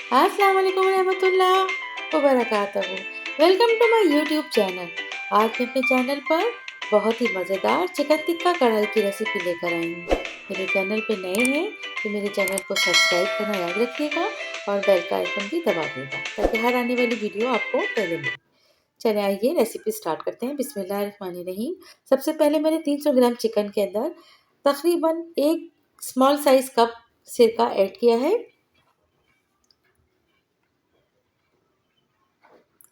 अस्सलाम वालेकुम रहमतुल्लाह वबरकातुहू। Welcome to my YouTube channel. आज मैं अपने चैनल पर बहुत ही मज़ेदार चिकन टिक्का कढ़ाई की रेसिपी लेकर आई हूँ। मेरे चैनल पे नए हैं तो मेरे चैनल को सब्सक्राइब करना याद रखिएगा और बेल का आइकन भी दबा देगा ताकि हर आने वाली वीडियो आपको पहले मिले। चलिए आइए रेसिपी स्टार्ट करते हैं। बिस्मिल्लाहिर्रहमानिर्रहीम। सबसे पहले मैंने 300 ग्राम चिकन के अंदर तकरीबन एक स्मॉल साइज़ कप सिरका ऐड किया है,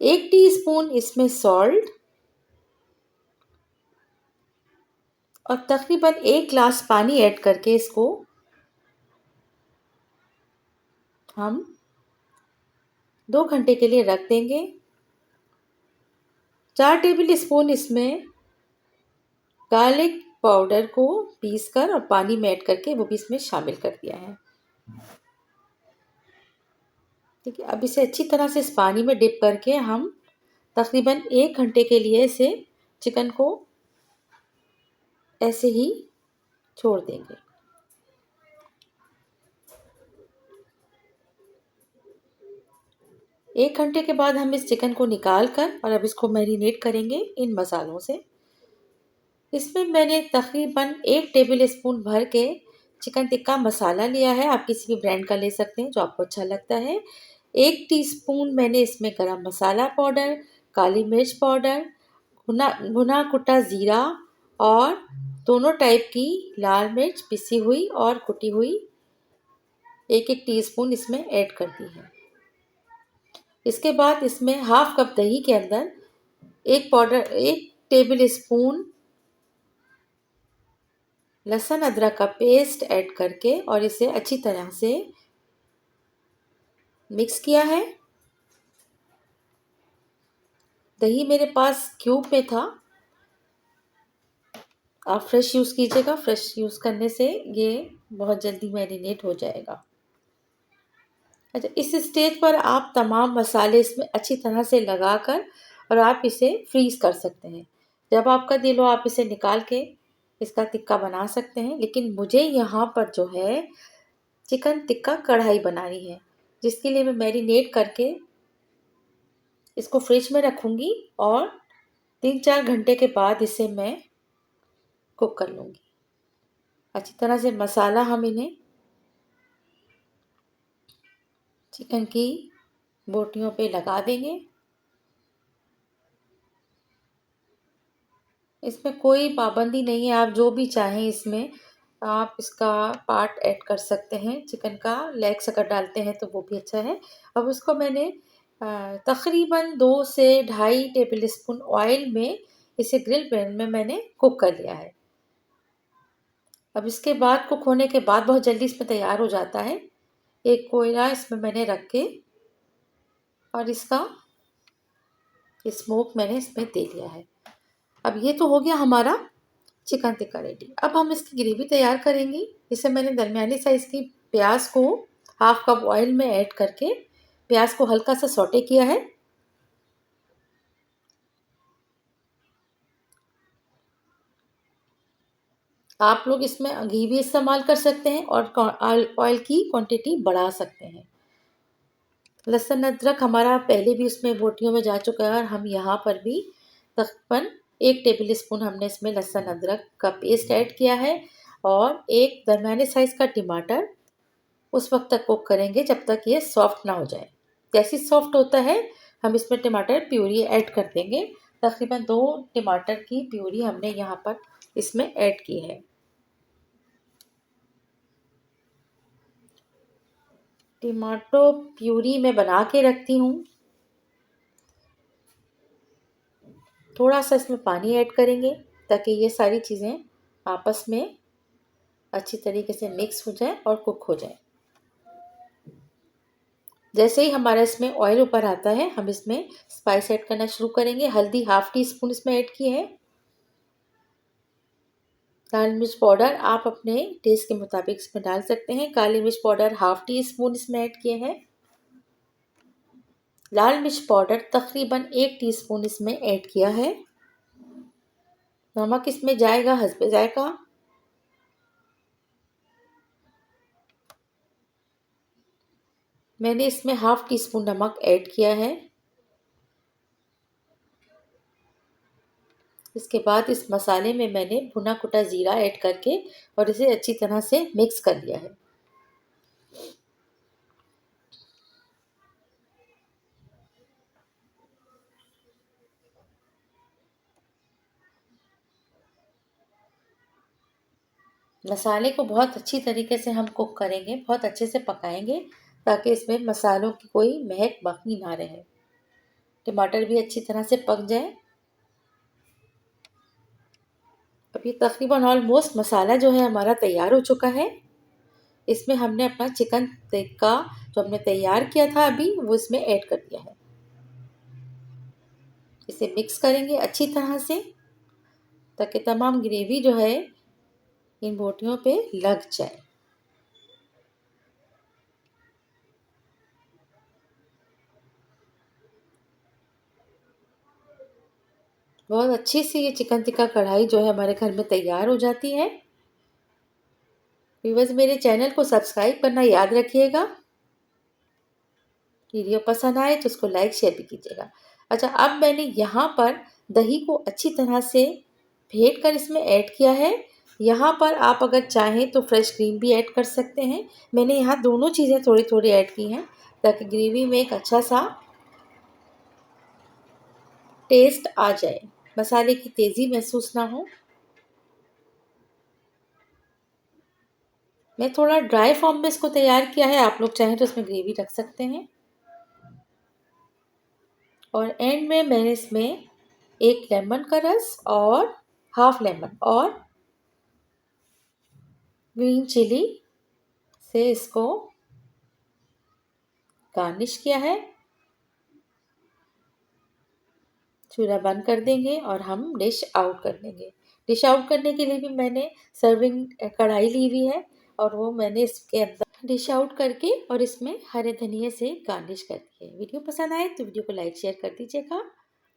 1 टीस्पून इसमें सॉल्ट और तकरीबन 1 ग्लास पानी ऐड करके इसको हम 2 घंटे के लिए रख देंगे। 4 टेबल स्पून इसमें गार्लिक पाउडर को पीसकर और पानी में ऐड करके वो भी इसमें शामिल कर दिया है। ठीक है, अब इसे अच्छी तरह से इस पानी में डिप करके हम तकरीबन 1 घंटे के लिए इसे चिकन को ऐसे ही छोड़ देंगे। एक घंटे के बाद हम इस चिकन को निकाल कर और अब इसको मैरिनेट करेंगे इन मसालों से। इसमें मैंने तकरीबन 1 टेबल स्पून भर के चिकन टिक्का मसाला लिया है। आप किसी भी ब्रांड का ले सकते हैं जो आपको अच्छा लगता है। 1 टीस्पून मैंने इसमें गरम मसाला पाउडर, काली मिर्च पाउडर, भुना भुना कुटा ज़ीरा और दोनों टाइप की लाल मिर्च पिसी हुई और कुटी हुई 1-1 टीस्पून इसमें ऐड कर दी है। इसके बाद इसमें हाफ कप दही के अंदर 1 टेबल स्पून लहसुन अदरक का पेस्ट ऐड करके और इसे अच्छी तरह से मिक्स किया है। दही मेरे पास क्यूब में था, आप फ्रेश यूज़ कीजिएगा। फ्रेश यूज़ करने से ये बहुत जल्दी मैरिनेट हो जाएगा। अच्छा, इस स्टेज पर आप तमाम मसाले इसमें अच्छी तरह से लगाकर और आप इसे फ्रीज़ कर सकते हैं। जब आपका दिल हो आप इसे निकाल के इसका टिक्का बना सकते हैं, लेकिन मुझे यहाँ पर जो है चिकन टिक्का कढ़ाई बनानी है, जिसके लिए मैं मैरिनेट करके इसको फ्रिज में रखूँगी और 3-4 घंटे के बाद इसे मैं कुक कर लूँगी। अच्छी तरह से मसाला हम इन्हें चिकन की बोटियों पे लगा देंगे। इसमें कोई पाबंदी नहीं है, आप जो भी चाहें इसमें आप इसका पार्ट ऐड कर सकते हैं। चिकन का लेग्स अगर डालते हैं तो वो भी अच्छा है। अब उसको मैंने तकरीबन 2 से ढाई टेबल स्पून ऑयल में इसे ग्रिल पैन में मैंने कुक कर लिया है। अब इसके बाद कुक होने के बाद बहुत जल्दी इसमें तैयार हो जाता है। एक कोयला इसमें मैंने रख के और इसका स्मोक मैंने इसमें दे लिया है। अब ये तो हो गया हमारा चिकन टिक्का रेडी। अब हम इसकी ग्रेवी तैयार करेंगे। इसे मैंने दरमियानी साइज़ की प्याज को हाफ कप ऑयल में ऐड करके प्याज को हल्का सा सौटे किया है। आप लोग इसमें घी भी इस्तेमाल कर सकते हैं और ऑयल की क्वांटिटी बढ़ा सकते हैं। लहसुन अदरक हमारा पहले भी उसमें बोटियों में जा चुका है और हम यहाँ पर भी तकरीबन 1 टेबल स्पून हमने इसमें लहसुन अदरक का पेस्ट ऐड किया है और एक दरमियाने साइज़ का टमाटर उस वक्त तक कुक करेंगे जब तक ये सॉफ्ट ना हो जाए। जैसे ही सॉफ्ट होता है हम इसमें टमाटर प्यूरी ऐड कर देंगे। तकरीबन 2 टमाटर की प्यूरी हमने यहाँ पर इसमें ऐड की है। टमाटो प्यूरी मैं बना के रखती हूँ। थोड़ा सा इसमें पानी ऐड करेंगे ताकि ये सारी चीज़ें आपस में अच्छी तरीके से मिक्स हो जाए और कुक हो जाए। जैसे ही हमारा इसमें ऑयल ऊपर आता है हम इसमें स्पाइस ऐड करना शुरू करेंगे। हल्दी हाफ टी स्पून इसमें ऐड की है। लाल मिर्च पाउडर आप अपने टेस्ट के मुताबिक इसमें डाल सकते हैं। काली मिर्च पाउडर हाफ टी स्पून इसमें ऐड किए हैं। लाल मिर्च पाउडर तकरीबन 1 टीस्पून इसमें ऐड किया है। नमक इसमें जाएगा हस्बे जायका। मैंने इसमें हाफ टी स्पून नमक ऐड किया है। इसके बाद इस मसाले में मैंने भुना कुटा ज़ीरा ऐड करके और इसे अच्छी तरह से मिक्स कर लिया है। मसाले को बहुत अच्छी तरीके से हम कुक करेंगे, बहुत अच्छे से पकाएंगे ताकि इसमें मसालों की कोई महक बाकी ना रहे। टमाटर भी अच्छी तरह से पक जाए। अब ये तकरीबन ऑलमोस्ट मसाला जो है हमारा तैयार हो चुका है। इसमें हमने अपना चिकन टिक्का जो हमने तैयार किया था अभी वो इसमें ऐड कर दिया है। इसे मिक्स करेंगे अच्छी तरह से ताकि तमाम ग्रेवी जो है इन बोटियों पे लग जाए। बहुत अच्छी सी ये चिकन टिक्का कढ़ाई जो है हमारे घर में तैयार हो जाती है। व्यूअर्स, मेरे चैनल को सब्सक्राइब करना याद रखिएगा। वीडियो पसंद आए तो उसको लाइक शेयर भी कीजिएगा। अच्छा, अब मैंने यहाँ पर दही को अच्छी तरह से फेंट कर इसमें ऐड किया है। यहाँ पर आप अगर चाहें तो फ्रेश क्रीम भी ऐड कर सकते हैं। मैंने यहाँ दोनों चीज़ें थोड़ी थोड़ी ऐड की हैं ताकि ग्रेवी में एक अच्छा सा टेस्ट आ जाए, मसाले की तेज़ी महसूस ना हो। मैं थोड़ा ड्राई फॉर्म में इसको तैयार किया है, आप लोग चाहें तो इसमें ग्रेवी रख सकते हैं। और एंड में मैंने इसमें एक लेमन का रस और हाफ लेमन और ग्रीन चिली से इसको गार्निश किया है। चूल्हा बंद कर देंगे और हम डिश आउट कर देंगे। डिश आउट करने के लिए भी मैंने सर्विंग कढ़ाई ली हुई है और वो मैंने इसके अंदर डिश आउट करके और इसमें हरे धनिए से गार्निश कर दी है। वीडियो पसंद आए तो वीडियो को लाइक शेयर कर दीजिएगा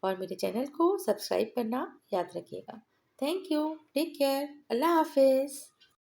और मेरे चैनल को सब्सक्राइब करना याद रखिएगा। थैंक यू, टेक केयर, अल्लाह हाफिज़।